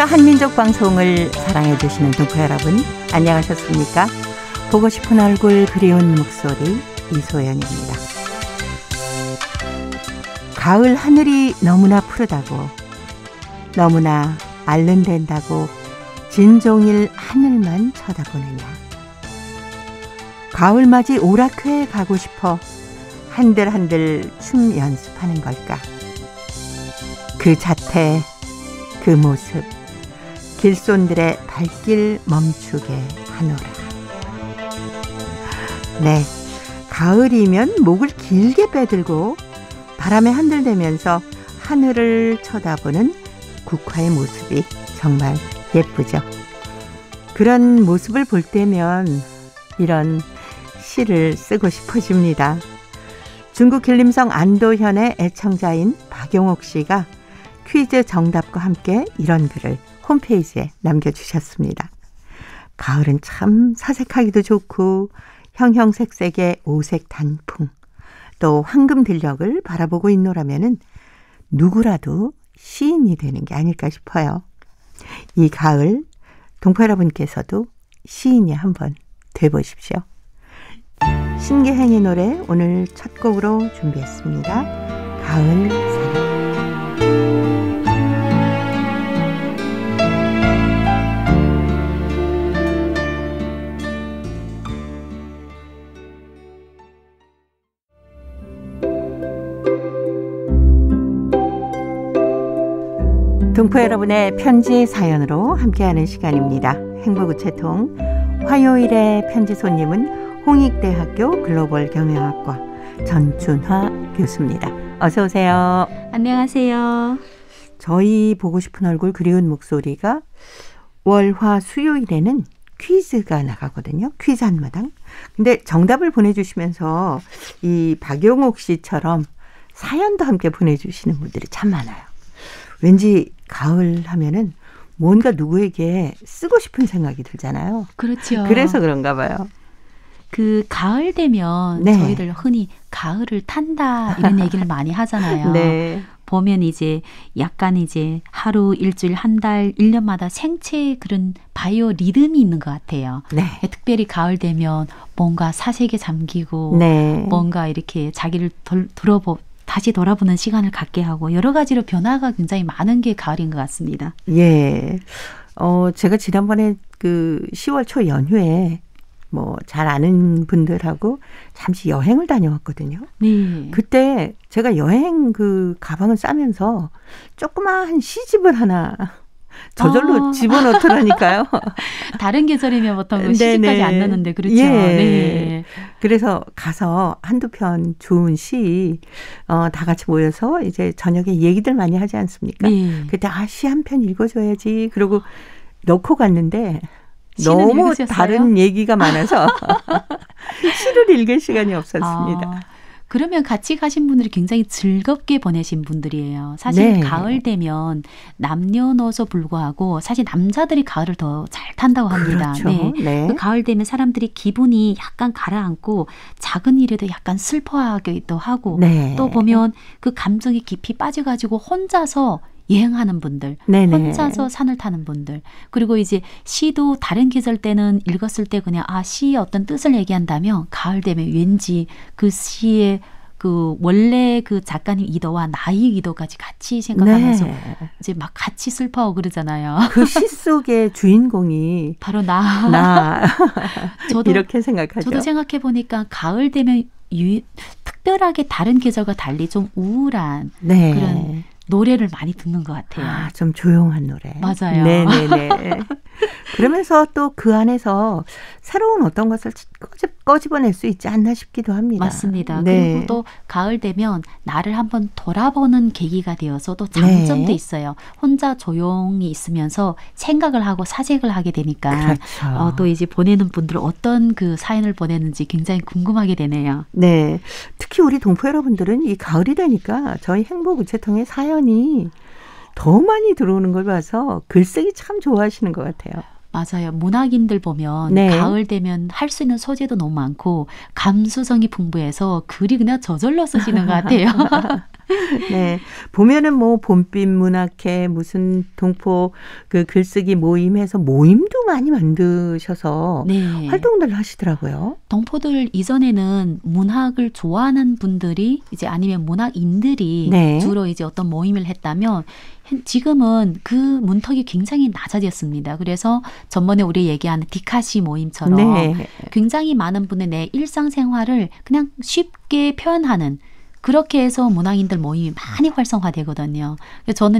계속해서 한민족 방송을 사랑해 주시는 동포 여러분, 안녕하셨습니까? 보고 싶은 얼굴, 그리운 목소리, 이소연입니다. 가을 하늘이 너무나 푸르다고, 너무나 알른댄다고 진종일 하늘만 쳐다보느냐. 가을맞이 오락회에 가고 싶어 한들한들 춤 연습하는 걸까? 그 자태, 그 모습, 길손들의 발길 멈추게 하노라. 네, 가을이면 목을 길게 빼들고 바람에 흔들대면서 하늘을 쳐다보는 국화의 모습이 정말 예쁘죠. 그런 모습을 볼 때면 이런 시를 쓰고 싶어집니다. 중국 길림성 안도현의 애청자인 박용옥 씨가 퀴즈 정답과 함께 이런 글을 홈페이지에 남겨주셨습니다. 가을은 참 사색하기도 좋고 형형색색의 오색 단풍, 또 황금 들녘을 바라보고 있노라면은 누구라도 시인이 되는 게 아닐까 싶어요. 이 가을 동포 여러분께서도 시인이 한번 돼보십시오. 신기행의 노래 오늘 첫 곡으로 준비했습니다. 가을 사랑. 동포 여러분의 편지 사연으로 함께하는 시간입니다. 행복우체통 화요일의 편지 손님은 홍익대학교 글로벌 경영학과 전춘화 교수입니다. 어서 오세요. 안녕하세요. 저희 보고 싶은 얼굴, 그리운 목소리가 월, 화, 수요일에는 퀴즈가 나가거든요. 퀴즈 한마당. 근데 정답을 보내주시면서 이 박용옥 씨처럼 사연도 함께 보내주시는 분들이 참 많아요. 왠지 가을 하면은 뭔가 누구에게 쓰고 싶은 생각이 들잖아요. 그렇죠. 그래서 그런가 봐요. 그 가을 되면 네. 저희들 흔히 가을을 탄다 이런 얘기를 많이 하잖아요. 네. 보면 이제 약간 이제 하루, 일주일, 한 달, 1년마다 생체의 그런 바이오 리듬이 있는 것 같아요. 네. 특별히 가을 되면 뭔가 사색에 잠기고 네. 뭔가 이렇게 자기를 다시 돌아보는 시간을 갖게 하고 여러 가지로 변화가 굉장히 많은 게 가을인 것 같습니다. 예. 제가 지난번에 그 10월 초 연휴에 뭐 잘 아는 분들하고 잠시 여행을 다녀왔거든요. 네. 그때 제가 여행 그 가방을 싸면서 조그마한 시집을 하나 저절로 집어넣더라니까요. 다른 계절이면 보통 네네. 시집까지 안 넣는데 그렇죠. 예. 네. 그래서 가서 한두 편 좋은 시 다 같이 모여서 이제 저녁에 얘기들 많이 하지 않습니까? 네. 그때 시 한 편 읽어줘야지. 그러고 넣고 갔는데 너무 읽으셨어요? 다른 얘기가 많아서 시를 읽을 시간이 없었습니다. 그러면 같이 가신 분들이 굉장히 즐겁게 보내신 분들이에요. 사실 네. 가을 되면 남녀노소 불구하고 사실 남자들이 가을을 더 잘 탄다고 합니다. 그렇죠. 네. 네. 그 가을 되면 사람들이 기분이 약간 가라앉고 작은 일에도 약간 슬퍼하기도 하고 네. 또 보면 그 감정에 깊이 빠져가지고 혼자서 여행하는 분들, 네네. 혼자서 산을 타는 분들, 그리고 이제 시도 다른 계절 때는 읽었을 때 그냥 시의 어떤 뜻을 얘기한다면 가을 되면 왠지 그 시의 그 원래 그 작가님 의도와 나의 의도까지 같이 생각하면서 네. 이제 막 같이 슬퍼하고 그러잖아요. 그 시 속의 주인공이 바로 나. 저도 이렇게 생각하죠. 저도 생각해 보니까 가을 되면 특별하게 다른 계절과 달리 좀 우울한 네. 그런 노래를 많이 듣는 것 같아요. 좀 조용한 노래. 맞아요. 네네네. 그러면서 또 그 안에서 새로운 어떤 것을 꺼집어낼 수 있지 않나 싶기도 합니다. 맞습니다. 네. 그리고 또 가을 되면 나를 한번 돌아보는 계기가 되어서 또 장점도 네. 있어요. 혼자 조용히 있으면서 생각을 하고 사색을 하게 되니까 그렇죠. 또 이제 보내는 분들은 어떤 그 사연을 보내는지 굉장히 궁금하게 되네요. 네. 특히 우리 동포 여러분들은 이 가을이 되니까 저희 행복우체통의 사연이 더 많이 들어오는 걸 봐서 글쓰기 참 좋아하시는 것 같아요. 맞아요. 문학인들 보면 네. 가을 되면 할 수 있는 소재도 너무 많고 감수성이 풍부해서 글이 그냥 저절로 쓰시는 것 같아요. 네. 보면은 뭐 봄빛 문학회 무슨 동포 그 글쓰기 모임해서 모임도 많이 만드셔서 네. 활동들 하시더라고요. 동포들 이전에는 문학을 좋아하는 분들이 이제 아니면 문학인들이 네. 주로 이제 어떤 모임을 했다면 지금은 그 문턱이 굉장히 낮아졌습니다. 그래서 전번에 우리 얘기하는 디카시 모임처럼 네. 굉장히 많은 분의 내 일상생활을 그냥 쉽게 표현하는 그렇게 해서 문학인들 모임이 많이 활성화되거든요. 그래서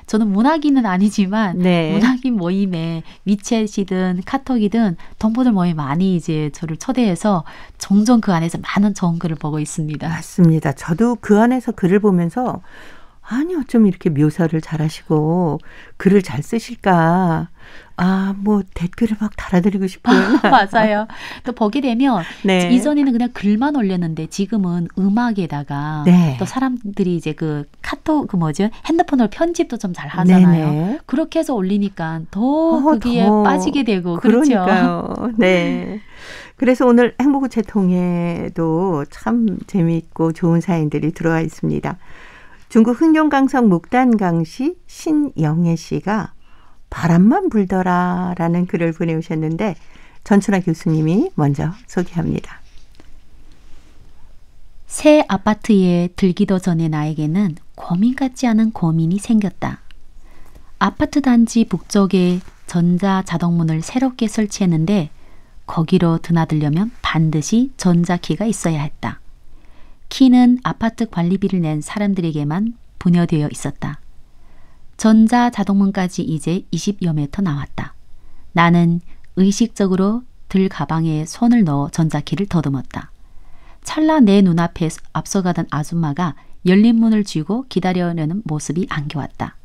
저는 문학인은 아니지만 네. 문학인 모임에 위챗이든 카톡이든 동포들 모임 많이 이제 저를 초대해서 종종 그 안에서 많은 좋은 글을 보고 있습니다. 맞습니다. 저도 그 안에서 글을 보면서 아니 어쩜 이렇게 묘사를 잘하시고 글을 잘 쓰실까. 뭐 댓글을 막 달아드리고 싶어요. 맞아요. 또 보게 되면 네. 이전에는 그냥 글만 올렸는데 지금은 음악에다가 네. 또 사람들이 이제 그 카톡 핸드폰으로 편집도 좀 잘 하잖아요. 네네. 그렇게 해서 올리니까 더 거기에 더 빠지게 되고 그렇죠. 그러니까요. 네. 그래서 오늘 행복우체 통해도 참 재미있고 좋은 사연들이 들어와 있습니다. 중국 흑룡강성 목단강시 신영애 씨가 바람만 불더라라는 글을 보내오셨는데 전춘아 교수님이 먼저 소개합니다. 새 아파트에 들기도 전에 나에게는 고민 같지 않은 고민이 생겼다. 아파트 단지 북쪽에 전자자동문을 새롭게 설치했는데 거기로 드나들려면 반드시 전자키가 있어야 했다. 키는 아파트 관리비를 낸 사람들에게만 분여되어 있었다. 전자자동문까지 이제 20여 미터 나왔다. 나는 의식적으로 들 가방에 손을 넣어 전자키를 더듬었다. 찰나 내 눈앞에 앞서가던 아줌마가 열린 문을 쥐고 기다려내는 모습이 안겨왔다.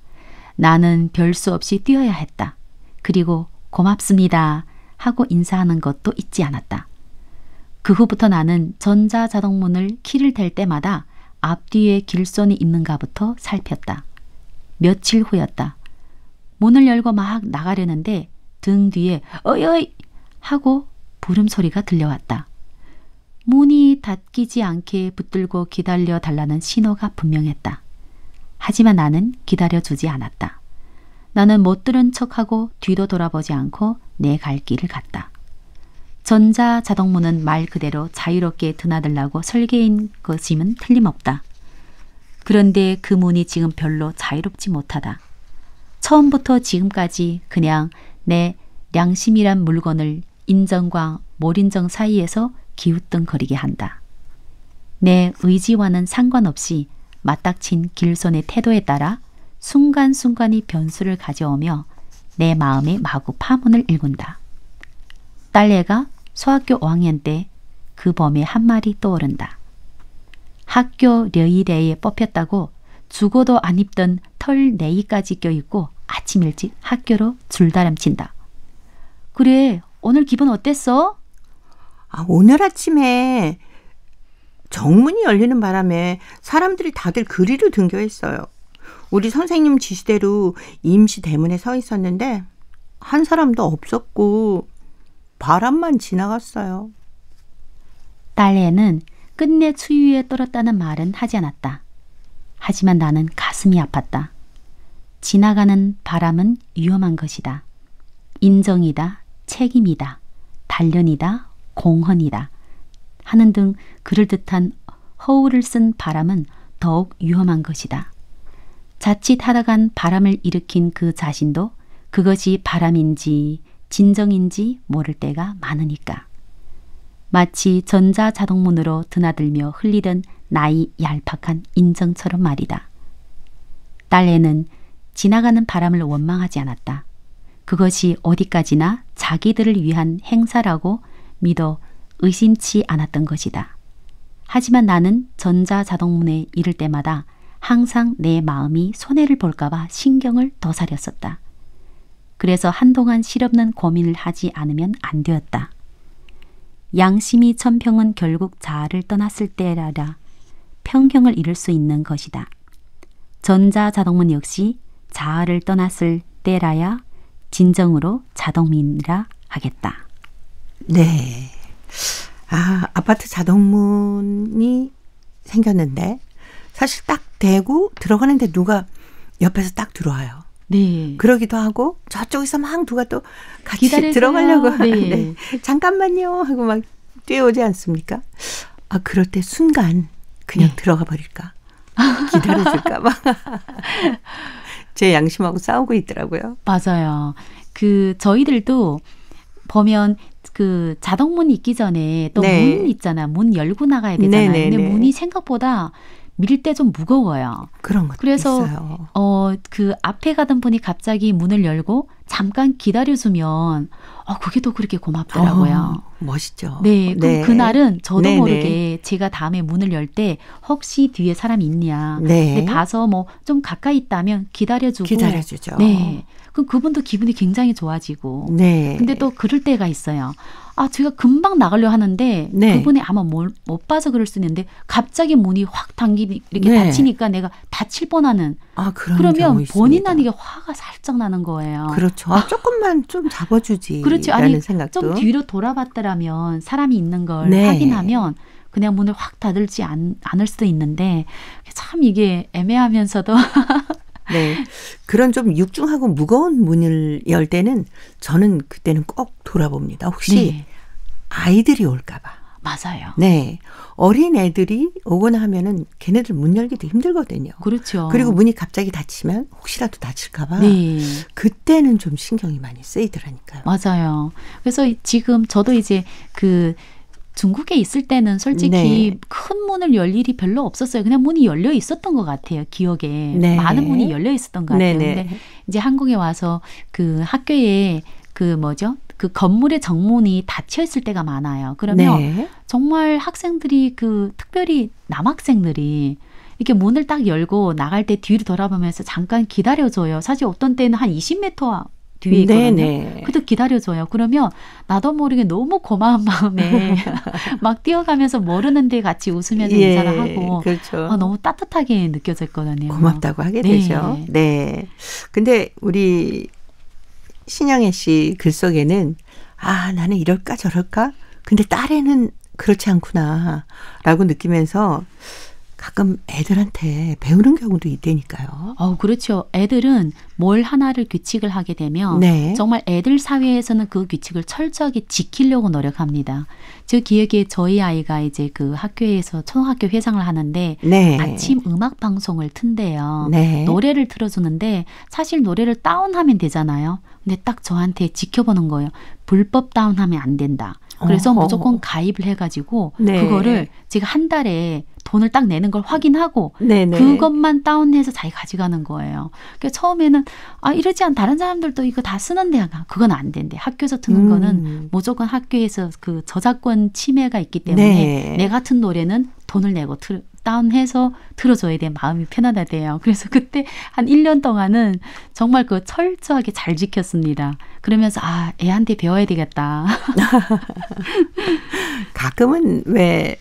나는 별 수 없이 뛰어야 했다. 그리고 고맙습니다 하고 인사하는 것도 잊지 않았다. 그 후부터 나는 전자자동문을 키를 댈 때마다 앞뒤에 길손이 있는가부터 살폈다. 며칠 후였다. 문을 열고 막 나가려는데 등 뒤에 어이 하고 부름소리가 들려왔다. 문이 닫히지 않게 붙들고 기다려 달라는 신호가 분명했다. 하지만 나는 기다려주지 않았다. 나는 못 들은 척하고 뒤도 돌아보지 않고 내 갈 길을 갔다. 전자자동문은 말 그대로 자유롭게 드나들라고 설계인 것임은 틀림없다. 그런데 그 문이 지금 별로 자유롭지 못하다. 처음부터 지금까지 그냥 내 양심이란 물건을 인정과 몰인정 사이에서 기우뚱거리게 한다. 내 의지와는 상관없이 맞닥친 길손의 태도에 따라 순간순간이 변수를 가져오며 내 마음에 마구 파문을 일군다. 딸애가 소학교 5학년 때 그 범의 한 말이 떠오른다. 학교 려이레에 뽑혔다고 죽어도 안 입던 털 네이까지 껴입고 아침 일찍 학교로 줄다람친다. 그래, 오늘 기분 어땠어? 오늘 아침에 정문이 열리는 바람에 사람들이 다들 그리로 등교했어요. 우리 선생님 지시대로 임시 대문에 서 있었는데 한 사람도 없었고 바람만 지나갔어요. 딸애는 끝내 추위에 떨었다는 말은 하지 않았다. 하지만 나는 가슴이 아팠다. 지나가는 바람은 위험한 것이다. 인정이다, 책임이다, 단련이다, 공헌이다 하는 등 그럴듯한 허울을 쓴 바람은 더욱 위험한 것이다. 자칫 하다간 바람을 일으킨 그 자신도 그것이 바람인지 진정인지 모를 때가 많으니까. 마치 전자자동문으로 드나들며 흘리던 나의 얄팍한 인정처럼 말이다. 딸애는 지나가는 바람을 원망하지 않았다. 그것이 어디까지나 자기들을 위한 행사라고 믿어 의심치 않았던 것이다. 하지만 나는 전자자동문에 이를 때마다 항상 내 마음이 손해를 볼까봐 신경을 더 사렸었다. 그래서 한동안 실없는 고민을 하지 않으면 안 되었다. 양심이 천평은 결국 자아를 떠났을 때라라 평경을 이룰 수 있는 것이다. 전자자동문 역시 자아를 떠났을 때라야 진정으로 자동문이라 하겠다. 네. 아파트 자동문이 생겼는데 사실 딱 대고 들어가는데 누가 옆에서 딱 들어와요. 네. 그러기도 하고 저쪽에서 막 누가 또 같이 기다리세요. 들어가려고 네. 네. 잠깐만요 하고 막 뛰어오지 않습니까? 아 그럴 때 순간 그냥 네. 들어가 버릴까? 기다려줄까 봐. 제 양심하고 싸우고 있더라고요. 맞아요. 저희들도 보면 자동문 있기 전에 또 네. 문 있잖아. 문 열고 나가야 되잖아요. 네네네. 근데 문이 생각보다 밀 때 좀 무거워요. 그런 것도 그래서 있어요. 앞에 가던 분이 갑자기 문을 열고 잠깐 기다려주면 그게 또 그렇게 고맙더라고요. 멋있죠. 네, 그럼 그날은 저도 네네. 모르게 제가 다음에 문을 열 때 혹시 뒤에 사람 있냐. 네. 근데 봐서 뭐 좀 가까이 있다면 기다려주고. 기다려주죠. 네. 그럼 그분도 기분이 굉장히 좋아지고. 네. 근데 또 그럴 때가 있어요. 제가 금방 나가려 하는데 네. 그분이 아마 못 봐서 그럴 수 있는데 갑자기 문이 확 이렇게 네. 닫히니까 내가 다칠 뻔하는. 그런 경우 그러면 있습니다. 본인 아니게 화가 살짝 나는 거예요. 그렇죠. 조금만 좀 잡아주지. 그렇죠. 라는 아니 생각도. 좀 뒤로 돌아봤더라면 사람이 있는 걸 네. 확인하면 그냥 문을 확 닫을지 않을 수도 있는데 참 이게 애매하면서도 네. 그런 좀 육중하고 무거운 문을 열 때는 저는 그때는 꼭 돌아봅니다. 혹시 네. 아이들이 올까 봐. 맞아요. 네. 어린 애들이 오거나 하면은 걔네들 문 열기도 힘들거든요. 그렇죠. 그리고 문이 갑자기 닫히면 혹시라도 다칠까 봐. 네. 그때는 좀 신경이 많이 쓰이더라니까요. 맞아요. 그래서 지금 저도 이제 중국에 있을 때는 솔직히 네. 큰 문을 열 일이 별로 없었어요. 그냥 문이 열려 있었던 것 같아요. 기억에. 네. 많은 문이 열려 있었던 것 같아요. 네네. 근데 이제 한국에 와서 학교에 그 건물의 정문이 닫혀 있을 때가 많아요. 그러면 네. 정말 학생들이 특별히 남학생들이 이렇게 문을 딱 열고 나갈 때 뒤로 돌아보면서 잠깐 기다려줘요. 사실 어떤 때는 한 20m 뒤에 있거든요. 네네. 그래도 기다려줘요. 그러면 나도 모르게 너무 고마운 마음에 막 뛰어가면서 모르는데 같이 웃으면서 예, 인사를 하고 그렇죠. 너무 따뜻하게 느껴졌거든요. 고맙다고 하게 네. 되죠. 네. 근데 우리 신영애 씨 글 속에는 나는 이럴까 저럴까? 근데 딸애는 그렇지 않구나 라고 느끼면서 가끔 애들한테 배우는 경우도 있다니까요. 그렇죠. 애들은 뭘 하나를 규칙을 하게 되면 네. 정말 애들 사회에서는 그 규칙을 철저하게 지키려고 노력합니다. 저 기억에 저희 아이가 이제 학교에서 초등학교 회장을 하는데 네. 아침 음악 방송을 튼대요. 네. 노래를 틀어주는데 사실 노래를 다운하면 되잖아요. 근데 딱 저한테 지켜보는 거예요. 불법 다운하면 안 된다. 그래서 무조건 가입을 해가지고 네. 그거를 제가 한 달에 돈을 딱 내는 걸 확인하고 네네. 그것만 다운해서 자기 가져가는 거예요. 그러니까 처음에는 이러지 않 다른 사람들도 이거 다 쓰는데 그건 안 된대. 학교에서 듣는 거는 무조건 학교에서 저작권 침해가 있기 때문에 네. 내 같은 노래는 돈을 내고 다운해서 틀어줘야 돼. 마음이 편안하대요. 그래서 그때 한 1년 동안은 정말 철저하게 잘 지켰습니다. 그러면서 애한테 배워야 되겠다. 가끔은 왜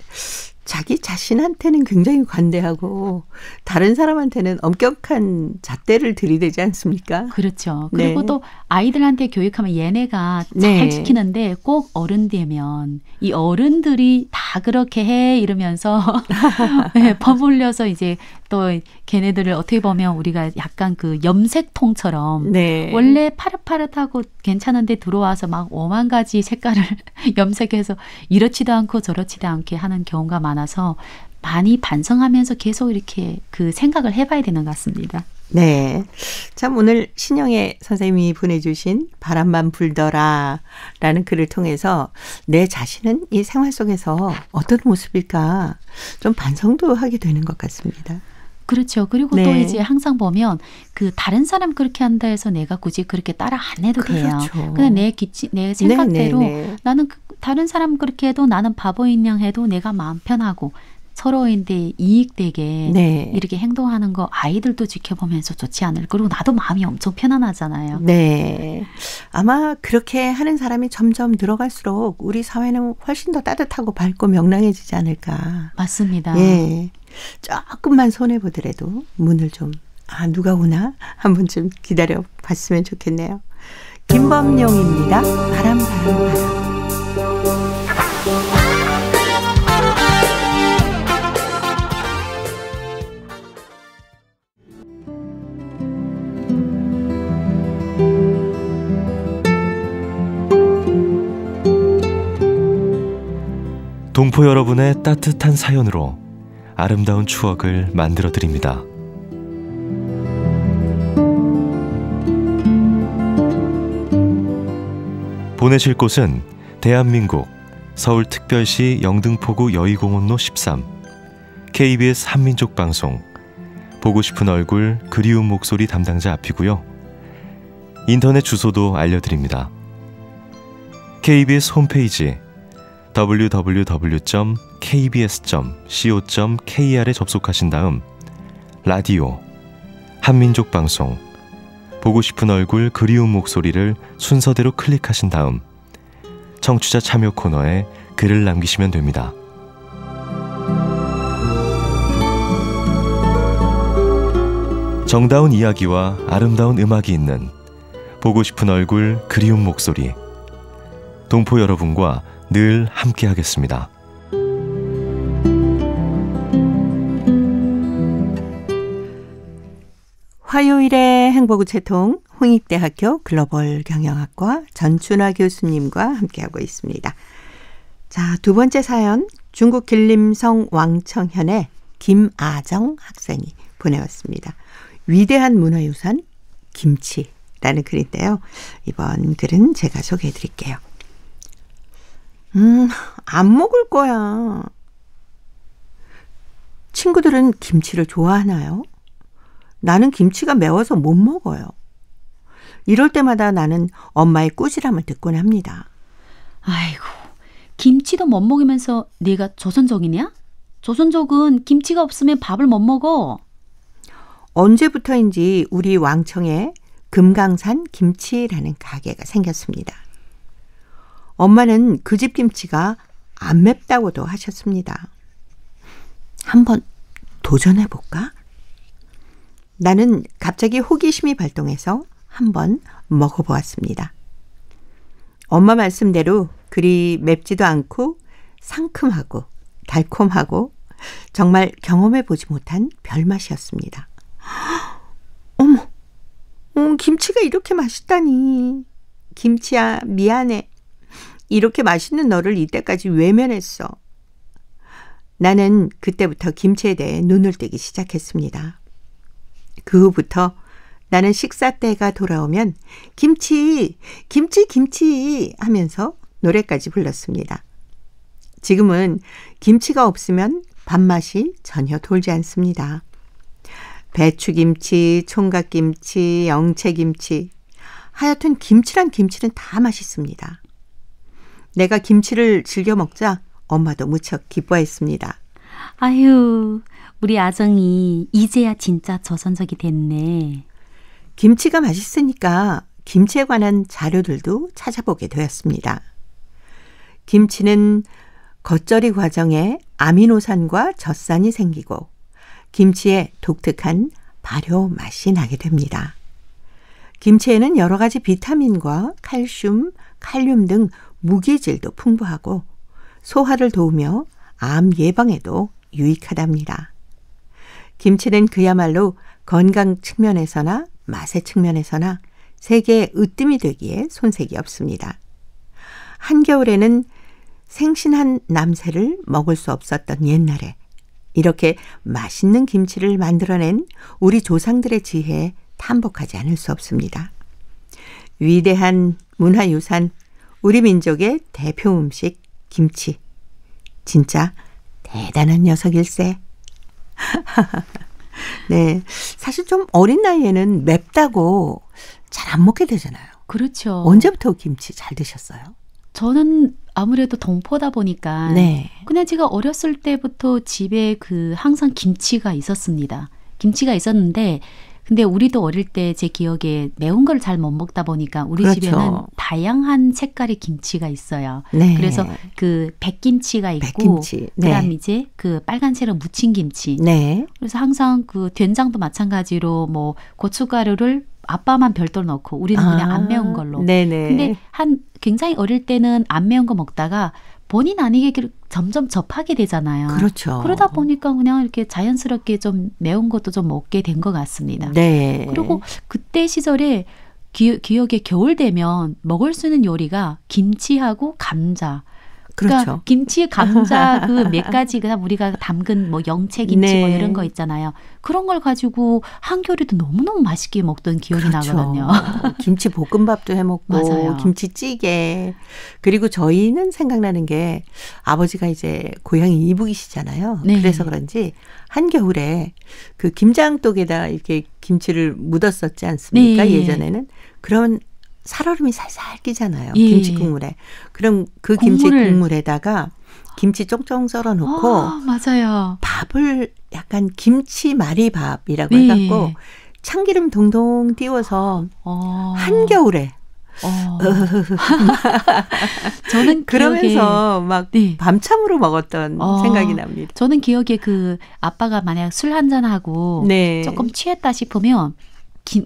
자기 자신한테는 굉장히 관대하고 다른 사람한테는 엄격한 잣대를 들이대지 않습니까? 그렇죠. 그리고 네. 또 아이들한테 교육하면 얘네가 잘 네. 지키는데 꼭 어른 되면 이 어른들이 다 그렇게 해 이러면서 네, 버물려서 이제 또 걔네들을 어떻게 보면 우리가 약간 염색통처럼 네. 원래 파릇파릇하고 괜찮은데 들어와서 막 5만 가지 색깔을 염색해서 이렇지도 않고 저렇지도 않게 하는 경우가 많아서 많이 반성하면서 계속 이렇게 생각을 해봐야 되는 것 같습니다. 네. 참 오늘 신영애 선생님이 보내주신 바람만 불더라 라는 글을 통해서 내 자신은 이 생활 속에서 어떤 모습일까 좀 반성도 하게 되는 것 같습니다. 그렇죠. 그리고 네. 또 이제 항상 보면 다른 사람 그렇게 한다 해서 내가 굳이 그렇게 따라 안 해도 돼요. 그렇죠. 그냥 내 생각대로 네. 나는 다른 사람 그렇게 해도 나는 바보인 양 해도 내가 마음 편하고 서로인데 이익되게 네. 이렇게 행동하는 거 아이들도 지켜보면서 좋지 않을. 그리고 나도 마음이 엄청 편안하잖아요. 네. 아마 그렇게 하는 사람이 점점 늘어갈수록 우리 사회는 훨씬 더 따뜻하고 밝고 명랑해지지 않을까. 맞습니다. 예. 조금만 손해보더라도 문을 좀 누가 오나 한 번쯤 기다려 봤으면 좋겠네요. 김범용입니다. 바람 바람 바람. 동포 여러분의 따뜻한 사연으로 아름다운 추억을 만들어 드립니다. 보내실 곳은 대한민국 서울특별시 영등포구 여의공원로 13 KBS 한민족방송 보고 싶은 얼굴 그리운 목소리 담당자 앞이고요. 인터넷 주소도 알려드립니다. KBS 홈페이지 www.kbs.co.kr에 접속하신 다음 라디오 한민족방송 보고 싶은 얼굴 그리운 목소리를 순서대로 클릭하신 다음 청취자 참여 코너에 글을 남기시면 됩니다. 정다운 이야기와 아름다운 음악이 있는 보고 싶은 얼굴 그리운 목소리 동포 여러분과 늘 함께 하겠습니다. 화요일의 행복우체통 홍익대학교 글로벌 경영학과 전춘화 교수님과 함께하고 있습니다. 자, 두 번째 사연 중국 길림성 왕청현의 김아정 학생이 보내왔습니다. 위대한 문화유산 김치라는 글인데요. 이번 글은 제가 소개해 드릴게요. 안 먹을 거야. 친구들은 김치를 좋아하나요? 나는 김치가 매워서 못 먹어요. 이럴 때마다 나는 엄마의 꾸지람을 듣곤 합니다. 아이고, 김치도 못 먹으면서 네가 조선족이냐? 조선족은 김치가 없으면 밥을 못 먹어. 언제부터인지 우리 왕청에 금강산 김치라는 가게가 생겼습니다. 엄마는 그 집 김치가 안 맵다고도 하셨습니다. 한번 도전해볼까? 나는 갑자기 호기심이 발동해서 한번 먹어보았습니다. 엄마 말씀대로 그리 맵지도 않고 상큼하고 달콤하고 정말 경험해보지 못한 별맛이었습니다. 어머, 김치가 이렇게 맛있다니. 김치야, 미안해. 이렇게 맛있는 너를 이때까지 외면했어. 나는 그때부터 김치에 대해 눈을 뜨기 시작했습니다. 그 후부터 나는 식사 때가 돌아오면 김치, 김치, 김치 하면서 노래까지 불렀습니다. 지금은 김치가 없으면 밥맛이 전혀 돌지 않습니다. 배추김치, 총각김치, 영채김치, 하여튼 김치란 김치는 다 맛있습니다. 내가 김치를 즐겨 먹자 엄마도 무척 기뻐했습니다. 아유, 우리 아정이 이제야 진짜 조선족이 됐네. 김치가 맛있으니까 김치에 관한 자료들도 찾아보게 되었습니다. 김치는 겉절이 과정에 아미노산과 젖산이 생기고 김치의 독특한 발효 맛이 나게 됩니다. 김치에는 여러 가지 비타민과 칼슘, 칼륨 등 무기질도 풍부하고 소화를 도우며 암 예방에도 유익하답니다. 김치는 그야말로 건강 측면에서나 맛의 측면에서나 세계의 으뜸이 되기에 손색이 없습니다. 한겨울에는 생신한 남새를 먹을 수 없었던 옛날에 이렇게 맛있는 김치를 만들어낸 우리 조상들의 지혜에 탐복하지 않을 수 없습니다. 위대한 문화유산, 우리 민족의 대표 음식 김치. 진짜 대단한 녀석일세. 네, 사실 좀 어린 나이에는 맵다고 잘 안 먹게 되잖아요. 그렇죠. 언제부터 김치 잘 드셨어요? 저는 아무래도 동포다 보니까 네. 그냥 제가 어렸을 때부터 집에 항상 김치가 있었습니다. 김치가 있었는데 근데 우리도 어릴 때 제 기억에 매운 걸 잘 못 먹다 보니까 우리 그렇죠. 집에는 다양한 색깔의 김치가 있어요. 네. 그래서 백김치가 있고 백김치. 네. 그다음 이제 빨간색으로 무친 김치. 네. 그래서 항상 된장도 마찬가지로 뭐 고춧가루를 아빠만 별도로 넣고 우리는 그냥 안 매운 걸로. 네네. 근데 굉장히 어릴 때는 안 매운 거 먹다가 본인 아니게 점점 접하게 되잖아요. 그렇죠. 그러다 보니까 그냥 이렇게 자연스럽게 좀 매운 것도 좀 먹게 된 것 같습니다. 네. 그리고 그때 시절에 기억에 겨울 되면 먹을 수 있는 요리가 김치하고 감자. 그렇죠. 그러니까 김치, 감자 그 몇 가지 그냥 우리가 담근 뭐 영채 김치 뭐 네. 이런 거 있잖아요. 그런 걸 가지고 한겨울에도 너무너무 맛있게 먹던 기억이 그렇죠. 나거든요. 김치 볶음밥도 해 먹고 맞아요. 김치찌개. 그리고 저희는 생각나는 게 아버지가 이제 고향이 이북이시잖아요. 네. 그래서 그런지 한겨울에 그 김장독에다 이렇게 김치를 묻었었지 않습니까? 네. 예전에는. 그런 살얼음이 살살 끼잖아요. 예. 김치 국물에. 그럼 그 김치 국물을. 국물에다가 김치 쫑쫑 썰어 놓고 맞아요. 밥을 약간 김치말이밥이라고 네. 해갖고 참기름 동동 띄워서 한겨울에 저는 기억에 그러면서 막 네. 밤참으로 먹었던 생각이 납니다. 저는 기억에 그 아빠가 만약 술 한잔하고 네. 조금 취했다 싶으면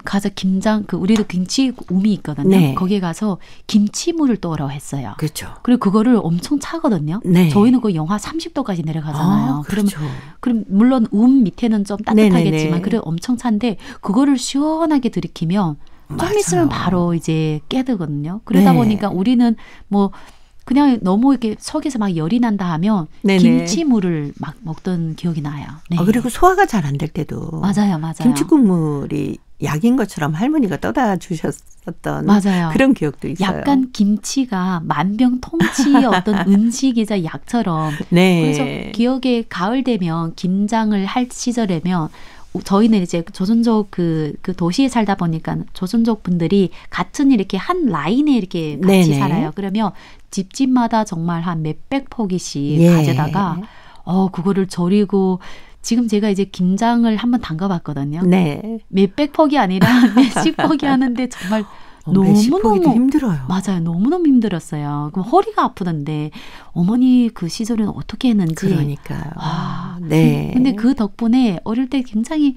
가서 김장 우리도 김치 우미 있거든요. 네. 거기에 가서 김치물을 떠오라고 했어요. 그렇죠. 그리고 그거를 엄청 차거든요. 네. 저희는 그 영하 30도까지 내려가잖아요. 그렇죠. 그럼 물론 밑에는 좀 따뜻하겠지만 네네네. 그래 엄청 찬데 그거를 시원하게 들이키면 좀 있으면 바로 이제 깨드거든요. 그러다 네. 보니까 우리는 뭐 그냥 너무 이렇게 속에서 막 열이 난다 하면 네네. 김치물을 막 먹던 기억이 나요. 네. 그리고 소화가 잘 안 될 때도 맞아요. 김치 국물이 약인 것처럼 할머니가 떠다 주셨었던 맞아요. 그런 기억도 있어요. 약간 김치가 만병통치의 어떤 음식이자 약처럼. 네. 그래서 기억에 가을 되면 김장을 할 시절이면 저희는 이제 조선족 그 도시에 살다 보니까 조선족 분들이 같은 이렇게 한 라인에 이렇게 같이 네네. 살아요. 그러면 집집마다 정말 한 몇백 포기씩 예. 가져다가 그거를 절이고 지금 제가 이제 김장을 한번 담가봤거든요. 네. 몇백 폭이 아니라 몇십 폭이 하는데 정말 몇십 포기도 너무너무 힘들어요. 맞아요. 너무너무 힘들었어요. 그럼 허리가 아프던데 어머니 그 시절에는 어떻게 했는지. 그러니까요. 네. 근데 그 덕분에 어릴 때 굉장히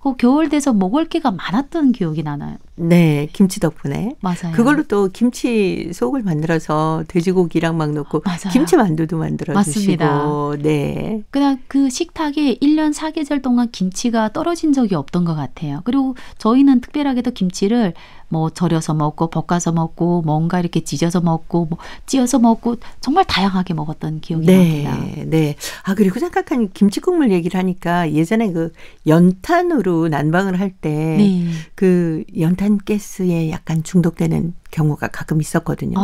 그 겨울 돼서 먹을 게가 많았던 기억이 나나요. 네, 김치 덕분에. 맞아요. 그걸로 또 김치 속을 만들어서 돼지고기랑 막 넣고 맞아요. 김치 만두도 만들어 맞습니다. 주시고. 네. 그냥 그 식탁에 1년 4계절 동안 김치가 떨어진 적이 없던 것 같아요. 그리고 저희는 특별하게도 김치를 뭐 절여서 먹고 볶아서 먹고 뭔가 이렇게 찢어서 먹고 뭐 찌어서 먹고 정말 다양하게 먹었던 기억이 납니다. 네. 그리고 생각하니 김치 국물 얘기를 하니까 예전에 그 연탄으로 난방을 할 때 그 연탄 가스에 약간 중독되는 경우가 가끔 있었거든요.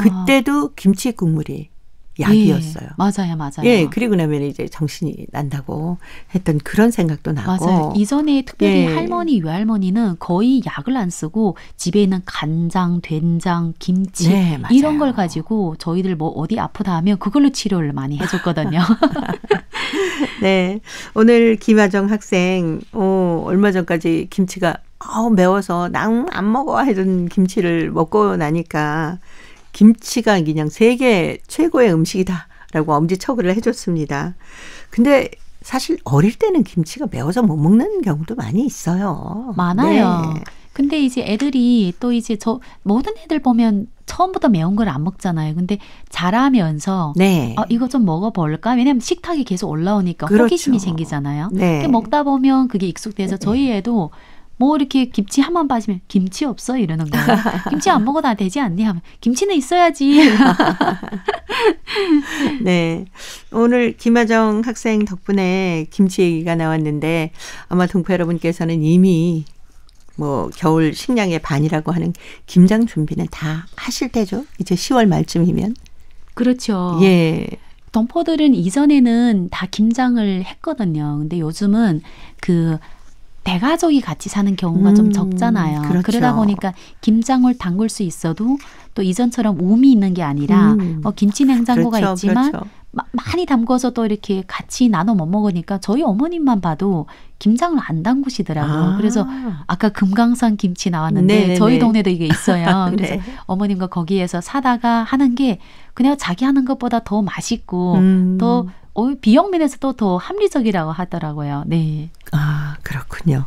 그때도 김치 국물이 약이었어요. 맞아요. 예, 그리고 나면 이제 정신이 난다고 했던 그런 생각도 나고. 맞아요. 이전에 특별히 할머니, 외할머니는 거의 약을 안 쓰고 집에 있는 간장, 된장, 김치 이런 걸 가지고 저희들 뭐 어디 아프다 하면 그걸로 치료를 많이 해줬거든요. 네, 오늘 김하정 학생 얼마 전까지 김치가 매워서 난 안 먹어 하던 김치를 먹고 나니까 김치가 그냥 세계 최고의 음식이다라고 엄지척을 해줬습니다. 근데 사실 어릴 때는 김치가 매워서 못 먹는 경우도 많이 있어요. 많아요. 네. 근데 이제 애들이 또 이제 모든 애들 보면 처음부터 매운 걸 안 먹잖아요. 근데 자라면서 이거 좀 먹어볼까? 왜냐하면 식탁이 계속 올라오니까 그렇죠. 호기심이 생기잖아요. 네. 먹다 보면 그게 익숙돼서 저희 애도 뭐 이렇게 김치 한 번 빠지면 김치 없어? 이러는 거예요. 김치 안 먹어도 되지 않니? 하면 김치는 있어야지. 네. 오늘 김하정 학생 덕분에 김치 얘기가 나왔는데 아마 동포 여러분께서는 이미 뭐 겨울 식량의 반이라고 하는 김장 준비는 다 하실 때죠. 이제 10월 말쯤이면. 그렇죠. 예. 동포들은 이전에는 다 김장을 했거든요. 근데 요즘은 그 대가족이 같이 사는 경우가 좀 적잖아요. 그렇죠. 그러다 보니까 김장을 담글 수 있어도 또 이전처럼 우미 있는 게 아니라 김치 냉장고가 그렇죠, 있지만 그렇죠. 많이 담궈서 또 이렇게 같이 나눠 못 먹으니까 저희 어머님만 봐도 김장을 안 담그시더라고요. 그래서 아까 금강산 김치 나왔는데 네네네. 저희 동네도 이게 있어요. 그래서 네. 어머님과 거기에서 사다가 하는 게 그냥 자기 하는 것보다 더 맛있고 더 비용면에서도 더 합리적이라고 하더라고요. 네. 그렇군요.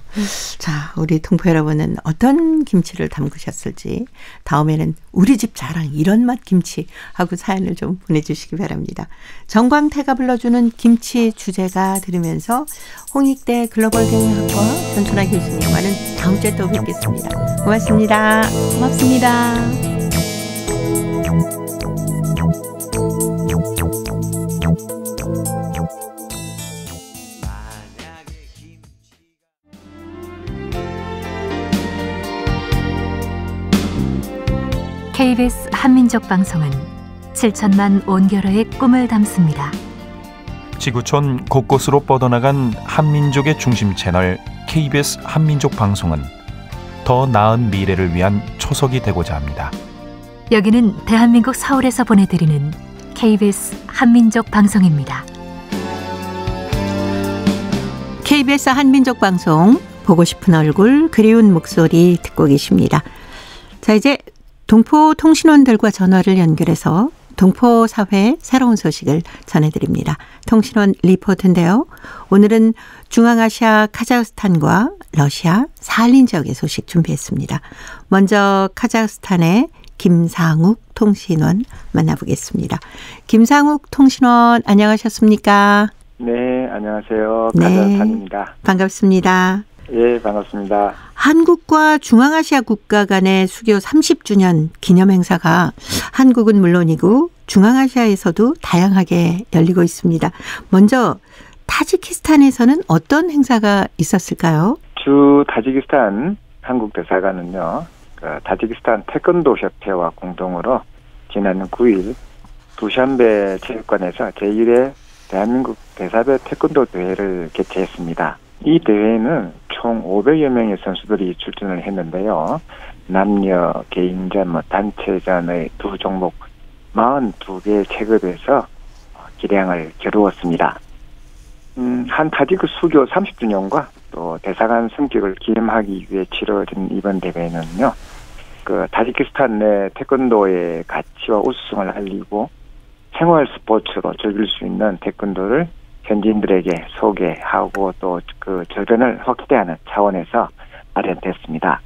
자, 우리 동포 여러분은 어떤 김치를 담그셨을지 다음에는 우리 집 자랑 이런 맛 김치 하고 사연을 좀 보내주시기 바랍니다. 정광태가 불러주는 김치 주제가 들으면서 홍익대 글로벌 경영학과 전춘아 교수님과는 다음 주에 또 뵙겠습니다. 고맙습니다. 고맙습니다. KBS 한민족 방송은 7천만 온결의 꿈을 담습니다. 지구촌 곳곳으로 뻗어나간 한민족의 중심 채널 KBS 한민족 방송은 더 나은 미래를 위한 초석이 되고자 합니다. 여기는 대한민국 서울에서 보내드리는 KBS 한민족 방송입니다. KBS 한민족 방송 보고 싶은 얼굴 그리운 목소리 듣고 계십니다. 자, 이제 동포통신원들과 전화를 연결해서 동포사회 새로운 소식을 전해드립니다. 통신원 리포트인데요. 오늘은 중앙아시아 카자흐스탄과 러시아 살린 지역의 소식 준비했습니다. 먼저 카자흐스탄의 김상욱 통신원 만나보겠습니다. 김상욱 통신원 안녕하셨습니까? 네, 안녕하세요. 네, 카자흐스탄입니다. 반갑습니다. 예, 반갑습니다. 한국과 중앙아시아 국가 간의 수교 30주년 기념 행사가 한국은 물론이고 중앙아시아에서도 다양하게 열리고 있습니다. 먼저 타지키스탄에서는 어떤 행사가 있었을까요? 주 타지키스탄 한국 대사관은요, 타지키스탄 태권도 협회와 공동으로 지난 9일 두샨베 체육관에서 제1회 대한민국 대사배 태권도 대회를 개최했습니다. 이 대회는 총 500여 명의 선수들이 출전을 했는데요. 남녀, 개인전, 단체전의 두 종목 42개 체급에서 기량을 겨루었습니다. 한 타지크 수교 30주년과 또 대사관 승격을 기념하기 위해 치러진 이번 대회는요, 타지키스탄 내 태권도의 가치와 우수성을 알리고 생활 스포츠로 즐길 수 있는 태권도를 현지인들에게 소개하고 또 그 저변을 확대하는 차원에서 마련됐습니다.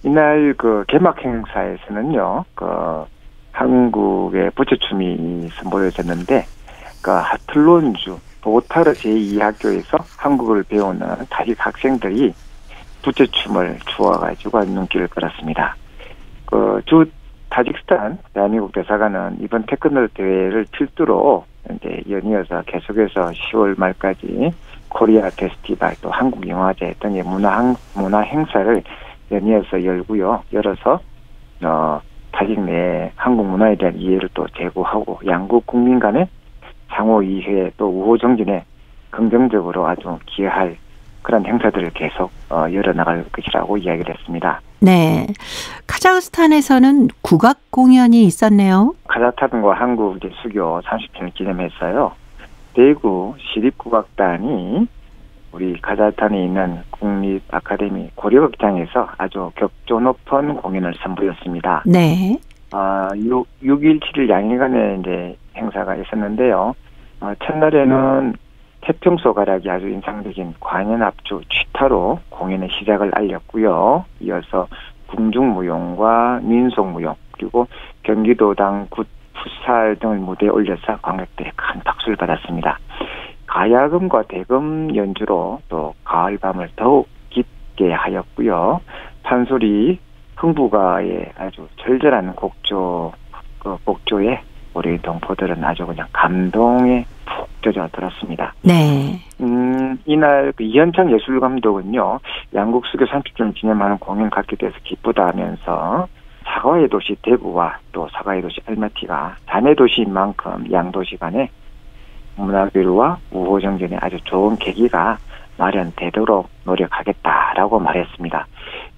이날 개막 행사에서는요, 한국의 부처춤이 선보여졌는데, 하틀론주 보타르 제2학교에서 한국을 배우는 타직 학생들이 부처춤을 추어가지고 눈길을 끌었습니다. 주 타지키스탄 대한민국 대사관은 이번 태권도 대회를 필두로 이제 연이어서 계속해서 10월 말까지 코리아 페스티벌 또 한국 영화제 등의 문화 행사를 연이어서 열어서 타직 내 한국 문화에 대한 이해를 또 제고하고 양국 국민 간의 상호 이해 또 우호 정진에 긍정적으로 아주 기여할 그런 행사들을 계속 열어나갈 것이라고 이야기를 했습니다. 네, 카자흐스탄에서는 국악 공연이 있었네요. 카자흐스탄과 한국 수교 30주년 기념해서요, 대구 시립국악단이 우리 카자흐스탄에 있는 국립 아카데미 고려극장에서 아주 격조 높은 공연을 선보였습니다. 네. 6일 7일 양일간의 이제 행사가 있었는데요. 첫날에는 태평소 가락이 아주 인상적인 관현압주 취타로 공연의 시작을 알렸고요. 이어서 궁중무용과 민속무용 그리고 경기도당 굿 풋살 등을 무대에 올려서 관객들의 큰 박수를 받았습니다. 가야금과 대금 연주로 또 가을밤을 더욱 깊게 하였고요. 판소리 흥부가의 아주 절절한 곡조에 우리 동포들은 아주 그냥 감동에 푹 젖어 들었습니다. 네. 이날 이현창 예술감독은요, 양국 수교 30주년 기념하는 공연 갖게 돼서 기쁘다 하면서 사과의 도시 대구와 또 사과의 도시 알마티가 자매 도시인 만큼 양도시 간의 문화교류와 우호정전에 아주 좋은 계기가 마련되도록 노력하겠다라고 말했습니다.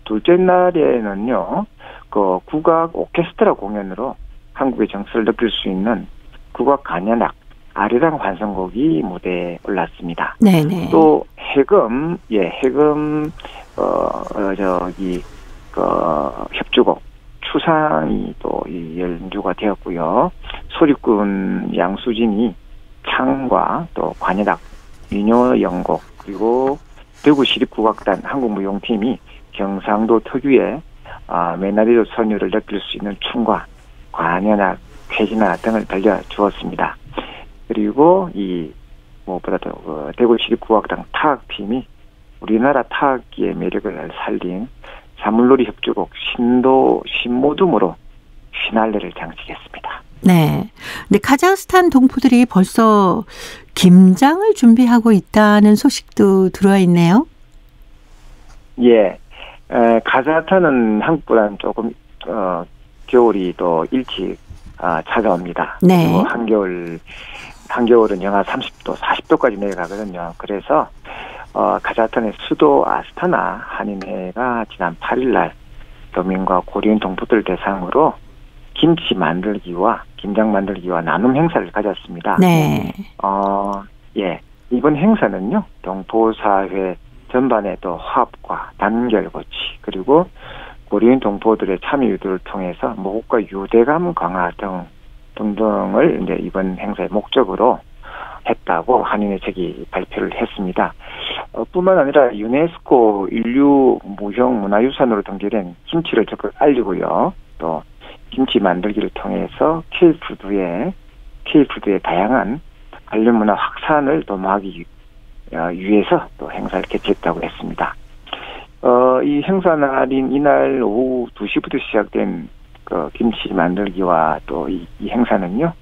둘째 날에는요, 국악 오케스트라 공연으로 한국의 정서를 느낄 수 있는 국악 간현악 아리랑 환성곡이 무대에 올랐습니다. 네네. 또 해금 협주곡 추상이 또 연주가 되었고요. 소리꾼 양수진이 창과 또 관현악 민요 연곡 그리고 대구 시립국악단 한국무용팀이 경상도 특유의 메나리도 선율을 느낄 수 있는 춤과 관현악, 쾌진화 등을 들려주었습니다. 그리고 무엇보다도 대구 시립국악단 타악팀이 우리나라 타악기의 매력을 살린 사물놀이 협주곡 신모둠으로 피날레를 장식했습니다. 네. 근데 카자흐스탄 동포들이 벌써 김장을 준비하고 있다는 소식도 들어와 있네요. 예. 카자흐스탄은 한국보다는 조금 겨울이 또 일찍 찾아옵니다. 네. 그리고 한겨울은 영하 30도, 40도까지 내려가거든요. 그래서 카자흐스탄의 수도 아스타나 한인회가 지난 8일 날 도민과 고려인 동포들 대상으로 김치 만들기와 김장 만들기와 나눔 행사를 가졌습니다. 네. 예. 이번 행사는요, 동포사회 전반의 또 화합과 단결 고치, 그리고 고려인 동포들의 참여 유도를 통해서 모국과 유대감 강화 등등을 이제 이번 행사의 목적으로 했다고 한인회 측이 발표를 했습니다. 뿐만 아니라 유네스코 인류 무형 문화유산으로 등재된 김치를 적극 알리고요. 또 김치 만들기를 통해서 K푸드의 다양한 관련 문화 확산을 도모하기 위해서 또 행사를 개최했다고 했습니다. 이 행사 날인 이날 오후 2시부터 시작된 그 김치 만들기와 또 이 행사는요,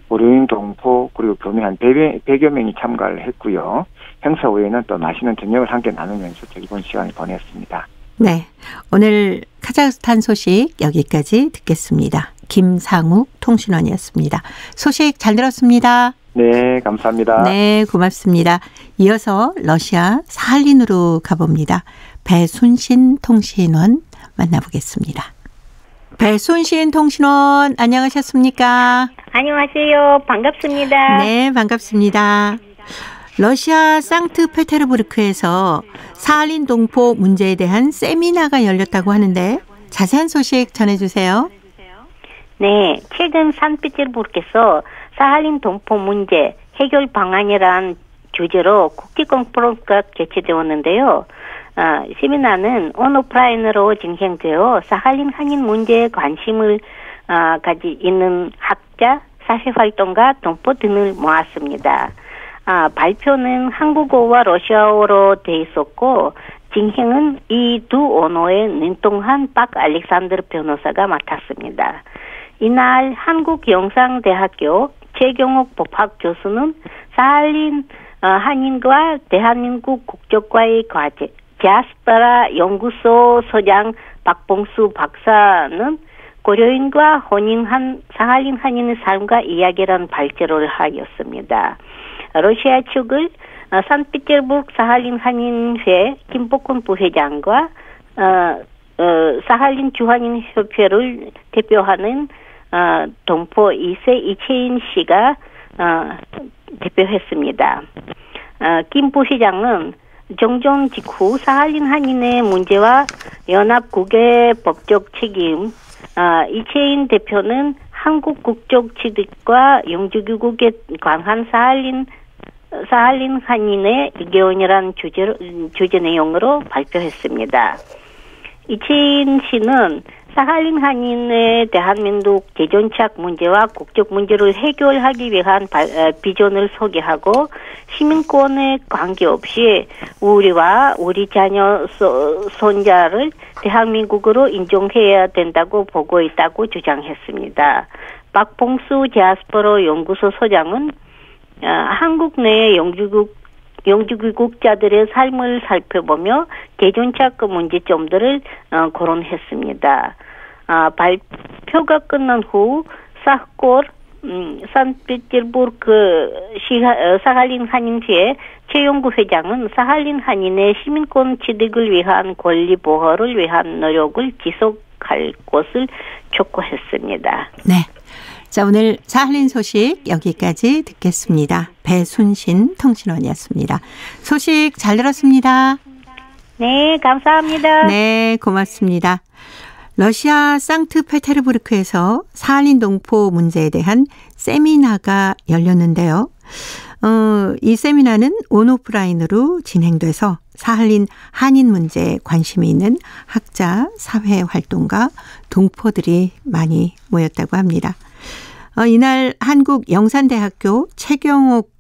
고려인 동포 그리고 교민 한 100여 명이 참가를 했고요. 행사 후에는 또 맛있는 저녁을 함께 나누면서 즐거운 시간을 보냈습니다. 네. 오늘 카자흐스탄 소식 여기까지 듣겠습니다. 김상욱 통신원이었습니다. 소식 잘 들었습니다. 네, 감사합니다. 네, 고맙습니다. 이어서 러시아 사할린으로 가봅니다. 배순신 통신원 만나보겠습니다. 배순신 통신원 안녕하셨습니까? 안녕하세요. 반갑습니다. 네, 반갑습니다. 러시아 상트페테르부르크에서 사할린 동포 문제에 대한 세미나가 열렸다고 하는데 자세한 소식 전해주세요. 네, 최근 산트페테르부르크에서 사할린 동포 문제 해결 방안이란 주제로 국제 컨퍼런스가 개최되었는데요. 세미나는 온오프라인으로 진행되어 사할린 한인 문제에 관심을 가지 있는 학자, 사회활동가, 동포 등을 모았습니다. 발표는 한국어와 러시아어로 돼 있었고 진행은 이 두 언어에 능통한 박 알렉산드르 변호사가 맡았습니다. 이날 한국영상대학교 최경옥 법학 교수는 사할린 한인과 대한민국 국적과의 과제, 디아스포라 연구소 소장 박봉수 박사는 고려인과 혼인한 사할린 한인의 삶과 이야기라는 발제를 하였습니다. 러시아 측을 산트페테르부르크 사할린 한인회 김복훈 부회장과 사할린 주한인 협회를 대표하는 동포 2세 이채인 씨가 대표했습니다. 김 부회장은 정전 직후 사할린 한인의 문제와 연합국의 법적 책임, 이채인 대표는 한국 국적 취득과 영주귀국에 관한 사할린 한인의 의견이라는 주제 내용으로 발표했습니다. 이채인 씨는 사할린 한인의 대한민국 재정착 문제와 국적 문제를 해결하기 위한 비전을 소개하고 시민권에 관계없이 우리와 우리 자녀 손자를 대한민국으로 인정해야 된다고 보고 있다고 주장했습니다. 박봉수 디아스포라 연구소 소장은 한국 내 영주귀국자들의 삶을 살펴보며 재정착 문제점들을 거론했습니다. 발표가 끝난 후 산트페테르부르크 사할린 한인회 최용구 회장은 사할린 한인의 시민권 취득을 위한 권리 보호를 위한 노력을 지속할 것을 촉구했습니다. 네. 자, 오늘 사할린 소식 여기까지 듣겠습니다. 배순신 통신원이었습니다. 소식 잘 들었습니다. 네, 감사합니다. 네, 고맙습니다. 러시아 상트페테르부르크에서 사할린 동포 문제에 대한 세미나가 열렸는데요. 이 세미나는 온오프라인으로 진행돼서 사할린 한인 문제에 관심이 있는 학자, 사회활동가, 동포들이 많이 모였다고 합니다. 이날 한국영산대학교 최경옥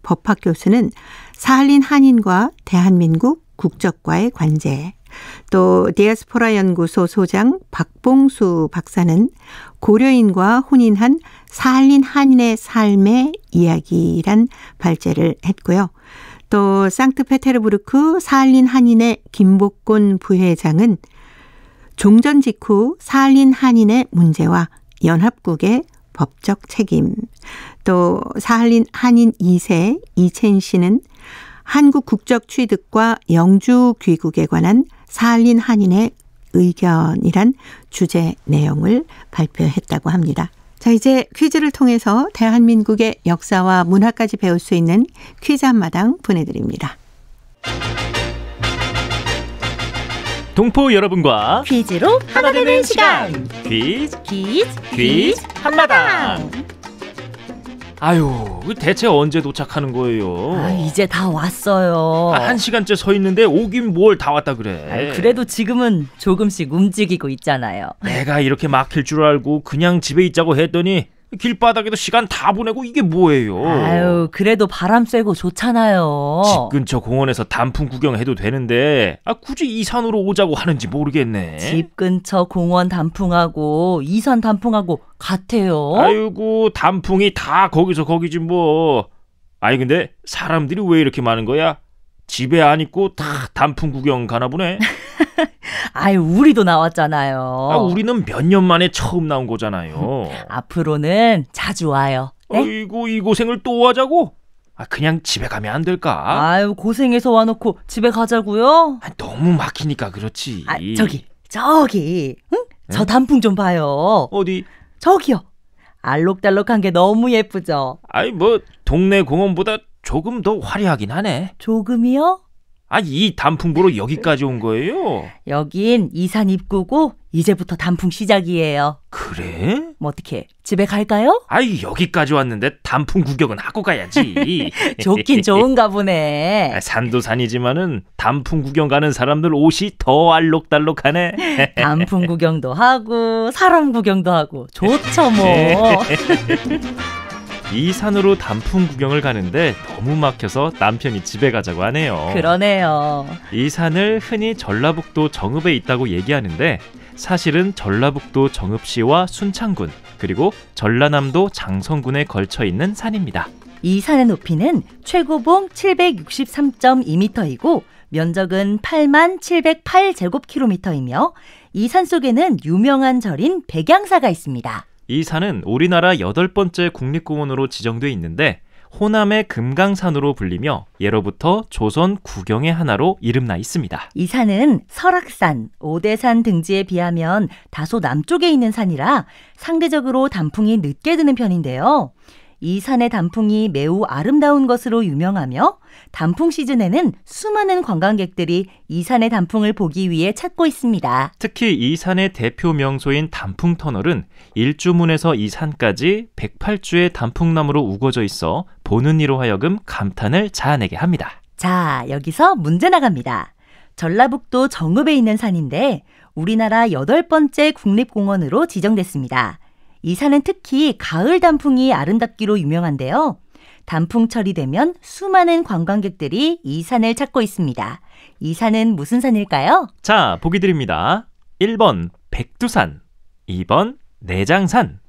법학 교수는 사할린 한인과 대한민국 국적과의 관계, 또 디아스포라 연구소 소장 박봉수 박사는 고려인과 혼인한 사할린 한인의 삶의 이야기란 발제를 했고요. 또 상트페테르부르크 사할린 한인의 김복곤 부회장은 종전 직후 사할린 한인의 문제와 연합국의 법적 책임, 또 사할린 한인 2세 이첸 씨는 한국 국적 취득과 영주 귀국에 관한 사할린 한인의 의견이란 주제 내용을 발표했다고 합니다. 자, 이제 퀴즈를 통해서 대한민국의 역사와 문화까지 배울 수 있는 퀴즈 한마당 보내드립니다. 동포 여러분과 퀴즈로 하나 되는 시간. 퀴즈 한마당. 아유, 대체 언제 도착하는 거예요? 이제 다 왔어요. 1시간째 서 있는데 오긴 뭘 다 왔다 그래. 그래도 지금은 조금씩 움직이고 있잖아요. 내가 이렇게 막힐 줄 알고 그냥 집에 있자고 했더니 길바닥에도 시간 다 보내고 이게 뭐예요? 그래도 바람 쐬고 좋잖아요. 집 근처 공원에서 단풍 구경해도 되는데 굳이 이 산으로 오자고 하는지 모르겠네. 집 근처 공원 단풍하고 이 산 단풍하고 같아요. 아이고, 단풍이 다 거기서 거기지 뭐. 아니 근데 사람들이 왜 이렇게 많은 거야? 집에 안 있고 다 단풍 구경 가나 보네. 우리도 나왔잖아요. 우리는 몇 년 만에 처음 나온 거잖아요. 앞으로는 자주 와요. 네? 아이고, 이 고생을 또 하자고? 그냥 집에 가면 안 될까? 고생해서 와놓고 집에 가자고요? 너무 막히니까 그렇지. 저기, 응? 저 단풍 좀 봐요. 어디? 저기요. 알록달록한 게 너무 예쁘죠? 뭐 동네 공원보다 조금 더 화려하긴 하네. 조금이요? 이 단풍 보러 여기까지 온 거예요? 여긴 이산 입구고 이제부터 단풍 시작이에요. 그래? 뭐 어떻게 집에 갈까요? 여기까지 왔는데 단풍 구경은 하고 가야지. 좋긴 좋은가 보네. 산도 산이지만은 단풍 구경 가는 사람들 옷이 더 알록달록하네. 단풍 구경도 하고 사람 구경도 하고 좋죠 뭐. 이 산으로 단풍 구경을 가는데 너무 막혀서 남편이 집에 가자고 하네요. 그러네요. 이 산을 흔히 전라북도 정읍에 있다고 얘기하는데 사실은 전라북도 정읍시와 순창군 그리고 전라남도 장성군에 걸쳐 있는 산입니다. 이 산의 높이는 최고봉 763.2m이고 면적은 8708제곱킬로미터이며 이 산 속에는 유명한 절인 백양사가 있습니다. 이 산은 우리나라 8번째 국립공원으로 지정돼 있는데 호남의 금강산으로 불리며 예로부터 조선 국영의 하나로 이름나 있습니다. 이 산은 설악산, 오대산 등지에 비하면 다소 남쪽에 있는 산이라 상대적으로 단풍이 늦게 드는 편인데요. 이 산의 단풍이 매우 아름다운 것으로 유명하며 단풍 시즌에는 수많은 관광객들이 이 산의 단풍을 보기 위해 찾고 있습니다. 특히 이 산의 대표 명소인 단풍터널은 일주문에서 이 산까지 108주의 단풍나무로 우거져 있어 보는 이로 하여금 감탄을 자아내게 합니다. 자, 여기서 문제 나갑니다. 전라북도 정읍에 있는 산인데 우리나라 8번째 국립공원으로 지정됐습니다. 이 산은 특히 가을 단풍이 아름답기로 유명한데요. 단풍철이 되면 수많은 관광객들이 이 산을 찾고 있습니다. 이 산은 무슨 산일까요? 자, 보기 드립니다. 1번 백두산, 2번 내장산,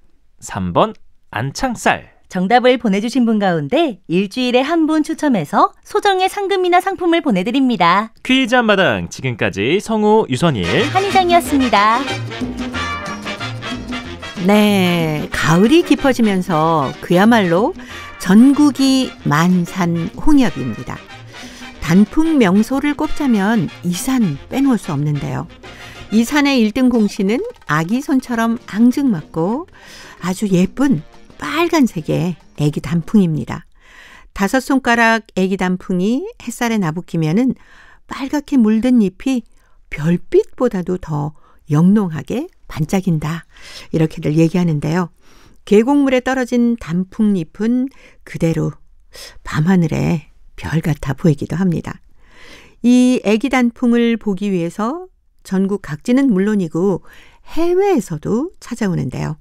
3번 안창살. 정답을 보내주신 분 가운데 일주일에 한 분 추첨해서 소정의 상금이나 상품을 보내드립니다. 퀴즈 한마당 지금까지 성우 유선일 한희정이었습니다. 네, 가을이 깊어지면서 그야말로 전국이 만산홍엽입니다. 단풍 명소를 꼽자면 이 산 빼놓을 수 없는데요. 이 산의 1등 공시는 아기 손처럼 앙증맞고 아주 예쁜 빨간색의 애기 단풍입니다. 5손가락 애기 단풍이 햇살에 나부끼면은 빨갛게 물든 잎이 별빛보다도 더 영롱하게 반짝인다. 이렇게들 얘기하는데요. 계곡물에 떨어진 단풍잎은 그대로 밤하늘에 별 같아 보이기도 합니다. 이 애기 단풍을 보기 위해서 전국 각지는 물론이고 해외에서도 찾아오는데요.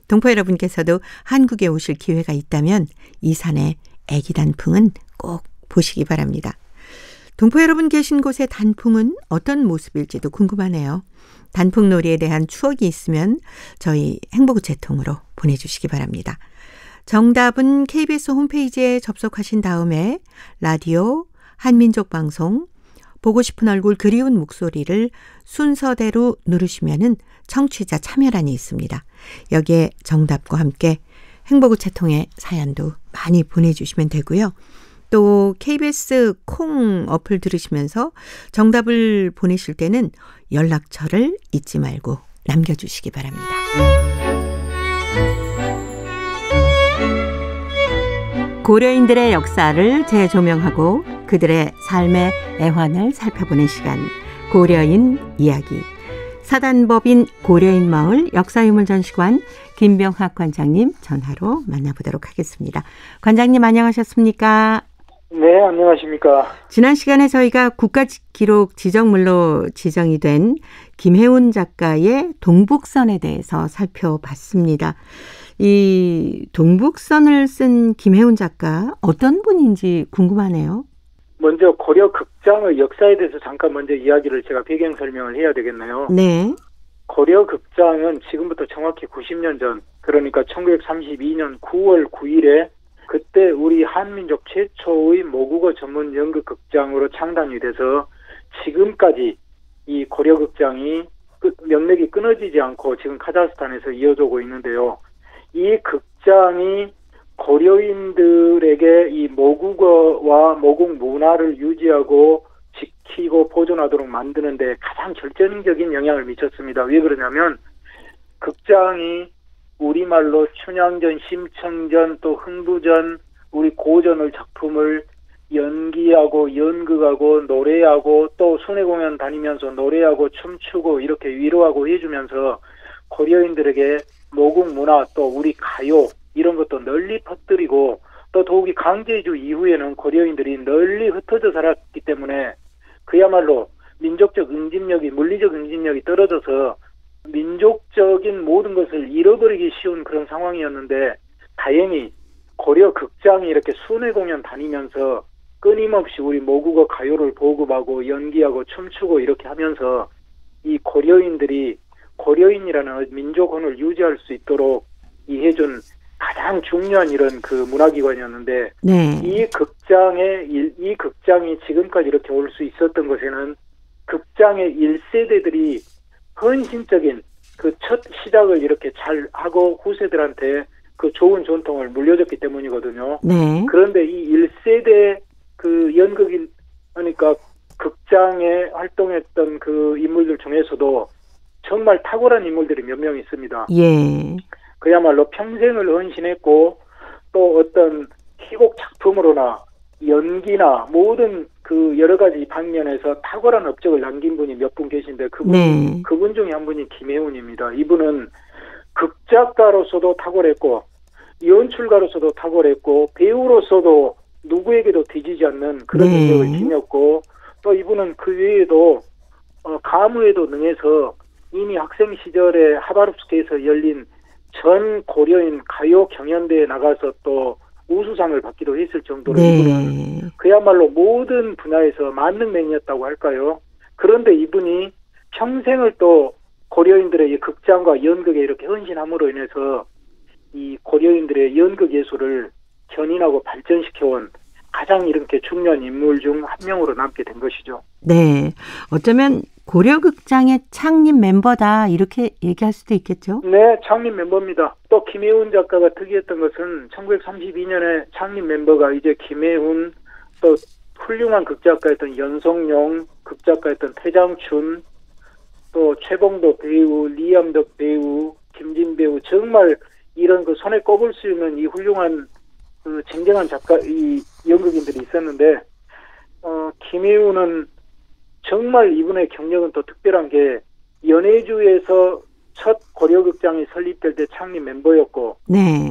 동포 여러분께서도 한국에 오실 기회가 있다면 이 산의 애기 단풍은 꼭 보시기 바랍니다. 동포 여러분 계신 곳의 단풍은 어떤 모습일지도 궁금하네요. 단풍놀이에 대한 추억이 있으면 저희 행복우체통으로 보내주시기 바랍니다. 정답은 KBS 홈페이지에 접속하신 다음에 라디오 한민족방송 보고 싶은 얼굴 그리운 목소리를 순서대로 누르시면은 청취자 참여란이 있습니다. 여기에 정답과 함께 행복우체 통해 사연도 많이 보내주시면 되고요. 또 KBS 콩 어플 들으시면서 정답을 보내실 때는 연락처를 잊지 말고 남겨주시기 바랍니다. 고려인들의 역사를 재조명하고 그들의 삶의 애환을 살펴보는 시간, 고려인 이야기. 사단법인 고려인마을 역사유물전시관 김병학 관장님 전화로 만나보도록 하겠습니다. 관장님 안녕하셨습니까? 네, 안녕하십니까. 지난 시간에 저희가 국가기록 지정물로 지정이 된 김혜운 작가의 동북선에 대해서 살펴봤습니다. 이 동북선을 쓴 김혜운 작가 어떤 분인지 궁금하네요. 먼저 고려 극장의 역사에 대해서 잠깐 먼저 이야기를 제가 배경 설명을 해야 되겠네요. 네. 고려 극장은 지금부터 정확히 90년 전, 그러니까 1932년 9월 9일에 그때 우리 한민족 최초의 모국어 전문 연극 극장으로 창단이 돼서 지금까지 이 고려 극장이 명맥이 끊어지지 않고 지금 카자흐스탄에서 이어지고 있는데요. 이 극장이 고려인들에게 이 모국어와 모국 문화를 유지하고 지키고 보존하도록 만드는데 가장 결정적인 영향을 미쳤습니다. 왜 그러냐면 극장이 우리말로 춘향전, 심청전, 또 흥부전, 우리 고전의 작품을 연기하고 연극하고 노래하고 또 순회공연 다니면서 노래하고 춤추고 이렇게 위로하고 해주면서 고려인들에게 모국 문화 또 우리 가요 이런 것도 널리 퍼뜨리고 또 더욱이 강제주 이후에는 고려인들이 널리 흩어져 살았기 때문에 그야말로 민족적 응집력이 물리적 응집력이 떨어져서 민족적인 모든 것을 잃어버리기 쉬운 그런 상황이었는데 다행히 고려 극장이 이렇게 순회 공연 다니면서 끊임없이 우리 모국어 가요를 보급하고 연기하고 춤추고 이렇게 하면서 이 고려인들이 고려인이라는 민족혼을 유지할 수 있도록 이해준 가장 중요한 이런 그 문화기관이었는데 네. 이 극장이 지금까지 이렇게 올 수 있었던 것에는 극장의 1세대들이 헌신적인 그 첫 시작을 이렇게 잘 하고 후세들한테 그 좋은 전통을 물려줬기 때문이거든요. 네. 그런데 이 1세대 그 연극인, 그러니까 극장에 활동했던 그 인물들 중에서도 정말 탁월한 인물들이 몇 명 있습니다. 예. 그야말로 평생을 헌신했고 또 어떤 희곡 작품으로나 연기나 모든 그 여러 가지 방면에서 탁월한 업적을 남긴 분이 몇 분 계신데 그분 중에 한 분이 김혜운입니다. 이분은 극작가로서도 탁월했고 연출가로서도 탁월했고 배우로서도 누구에게도 뒤지지 않는 그런 능력을 지녔고 또 이분은 그 외에도 가무에도 능해서 이미 학생 시절에 하바롭스크에서 열린 전 고려인 가요 경연대회에 나가서 또 우수상을 받기도 했을 정도로 이분은 그야말로 모든 분야에서 만능맨이었다고 할까요? 그런데 이분이 평생을 또 고려인들의 극장과 연극에 이렇게 헌신함으로 인해서 이 고려인들의 연극 예술을 견인하고 발전시켜온 가장 이렇게 중요한 인물 중 한 명으로 남게 된 것이죠. 네. 어쩌면 고려극장의 창립 멤버다 이렇게 얘기할 수도 있겠죠? 네. 창립 멤버입니다. 또 김혜운 작가가 특이했던 것은 1932년에 창립 멤버가 이제 김혜운 또 훌륭한 극작가였던 연성용, 극작가였던 태장춘, 또 최봉도 배우, 리암덕 배우, 김진 배우 정말 이런 그 손에 꼽을 수 있는 이 훌륭한 그 쟁쟁한 작가, 이 연극인들이 있었는데, 김혜우는 정말 이분의 경력은 또 특별한 게 연해주에서 첫 고려극장이 설립될 때 창립 멤버였고,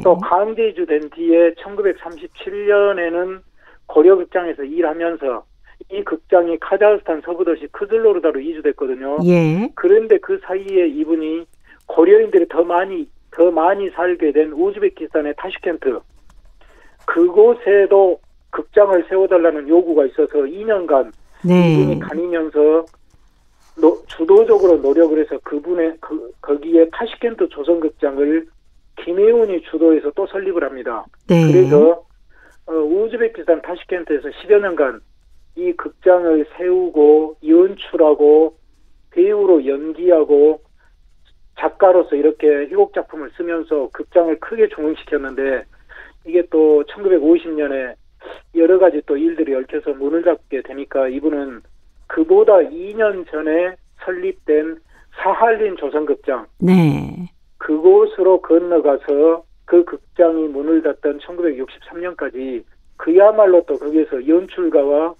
또 강제주 된 뒤에 1937년에는 고려극장에서 일하면서 이 극장이 카자흐스탄 서부도시 크즐로르다로 이주됐거든요. 그런데 그 사이에 이분이 고려인들이 더 많이 살게 된 우즈베키스탄의 타슈켄트, 그곳에도 극장을 세워달라는 요구가 있어서 2년간 이분이 다니면서 주도적으로 노력을 해서 거기에 타슈켄트 조선극장을 김혜운이 주도해서 또 설립을 합니다. 그래서 우즈베키스탄 타슈켄트에서 10여 년간 이 극장을 세우고 연출하고 배우로 연기하고 작가로서 이렇게 희곡 작품을 쓰면서 극장을 크게 중흥시켰는데 이게 또 1950년에 여러 가지 또 일들이 얽혀서 문을 닫게 되니까 이분은 그보다 2년 전에 설립된 사할린 조선극장 네. 그곳으로 건너가서 그 극장이 문을 닫던 1963년까지 그야말로 또 거기에서 연출가와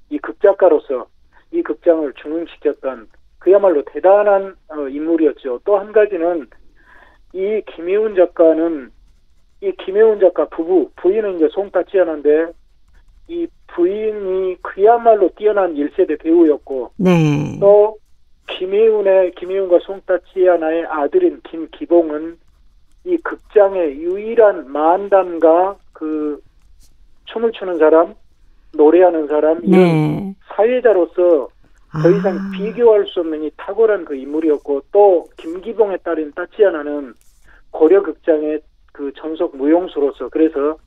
이 극작가로서 이 극장을 중흥시켰던 그야말로 대단한 인물이었죠. 또 한 가지는 이 김혜운 작가는 이 김혜운 작가 부인은 이제 송따찌아나인데 이 부인이 그야말로 뛰어난 1세대 배우였고 네. 또 김혜운과 송따찌아나의 아들인 김기봉은 이 극장의 유일한 만담가 그 춤을 추는 사람, 노래하는 사람, 이런 네. 사회자로서 더 이상 비교할 수 없는 이 탁월한 그 인물이었고 또 김기봉의 딸인 따찌아나는 고려극장의 그 전속 무용수로서 그래서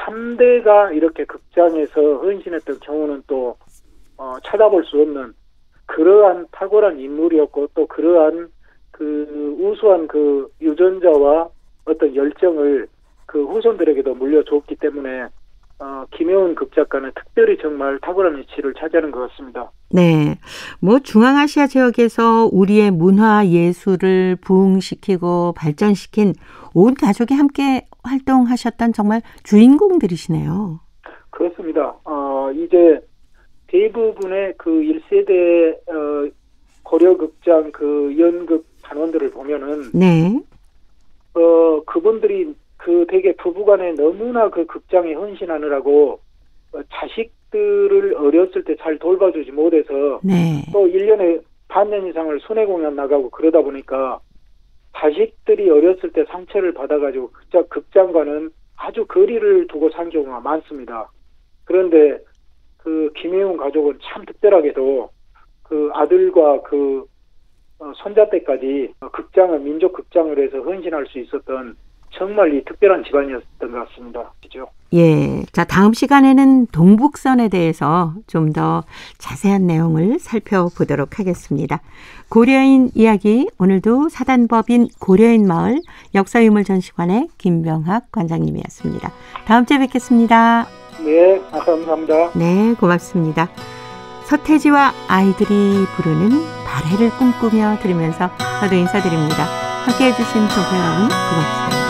3대가 이렇게 극장에서 헌신했던 경우는 또 찾아볼 수 없는 그러한 탁월한 인물이었고 또 그러한 그 우수한 그 유전자와 어떤 열정을 그 후손들에게도 물려줬기 때문에 김혜운 극작가는 특별히 정말 탁월한 위치를 차지하는 것 같습니다. 네. 뭐 중앙아시아 지역에서 우리의 문화 예술을 부흥시키고 발전시킨 온 가족이 함께 활동하셨던 정말 주인공들이시네요. 그렇습니다. 이제 대부분의 그 1세대 고려극장 그 연극 단원들을 보면은 네. 그분들이 그 되게 부부간에 너무나 그 극장에 헌신하느라고 자식들을 어렸을 때 잘 돌봐주지 못해서 네. 또 1년에 반년 이상을 순회 공연 나가고 그러다 보니까 자식들이 어렸을 때 상처를 받아가지고 극장과는 아주 거리를 두고 산 경우가 많습니다. 그런데 그 김혜운 가족은 참 특별하게도 그 아들과 그 손자 때까지 극장을 민족 극장을 해서 헌신할 수 있었던 정말 이 특별한 집안이었던 것 같습니다. 그죠? 예. 자, 다음 시간에는 동북선에 대해서 좀 더 자세한 내용을 살펴보도록 하겠습니다. 고려인 이야기, 오늘도 사단법인 고려인 마을 역사유물전시관의 김병학 관장님이었습니다. 다음 주에 뵙겠습니다. 네, 감사합니다. 네, 고맙습니다. 서태지와 아이들이 부르는 발해를 꿈꾸며 들으면서 저도 인사드립니다. 함께해 주신 동포 여러분 고맙습니다.